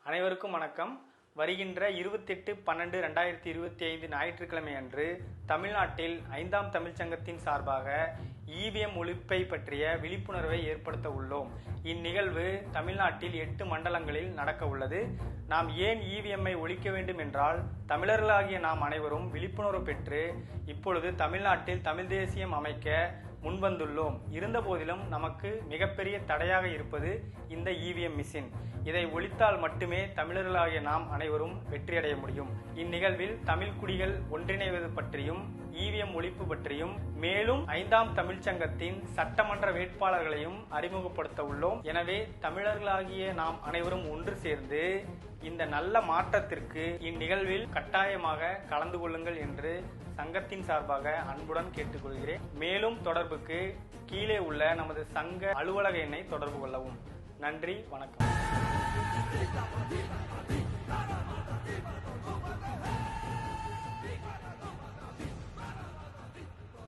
அனைவருக்கும் வணக்கம். வருகின்ற 28/12/2025 ஞாயிற்றுக்கிழமை அன்று தமிழ்நாட்டில் 5ஆம் தமிழ்ச்சங்கத்தின் சார்பாக இவிஎம் ஒழிப்பை பற்றிய விழிப்புணர்வை ஏற்படுத்த உள்ளோம். இந்நிகழ்வு தமிழ்நாட்டில் 8 மண்டலங்களில் நடக்க உள்ளது. நாம் ஏன் இவிஎம்ஐ ஒழிக்க வேண்டும் என்றால், தமிழர்களாகிய நாம் அனைவரும் விழிப்புணர்வு பெற்று இப்பொழுது தமிழ்நாட்டில் தமிழ் தேசியம் அமைக்க முன்வந்துள்ளோம். இருந்த போதிலும் நமக்கு மிகப்பெரிய தடையாக இருப்பது இந்த இவிஎம் மிஷின். இதை ஒழித்தால் மட்டுமே தமிழர்களாகிய நாம் அனைவரும் வெற்றியடைய முடியும். இந்நிகழ்வில் தமிழ் குடிகள் ஒன்றிணைவது பற்றியும் இவிஎம் ஒழிப்பு பற்றியும் மேலும் 5ஆம் தமிழ்ச்சங்கத்தின் சட்டமன்ற வேட்பாளர்களையும் அறிமுகப்படுத்த உள்ளோம். எனவே தமிழர்களாகிய நாம் அனைவரும் ஒன்று சேர்ந்து இந்த நல்ல மாற்றத்திற்கு இந்நிகழ்வில் கட்டாயமாக கலந்து கொள்ளுங்கள் என்று சங்கத்தின் சார்பாக அன்புடன் கேட்டுக்கொள்கிறேன். மேலும் தொடர்புக்கு கீழே உள்ள நமது சங்க அலுவலக எண்ணை தொடர்பு கொள்ளவும். நன்றி, வணக்கம்.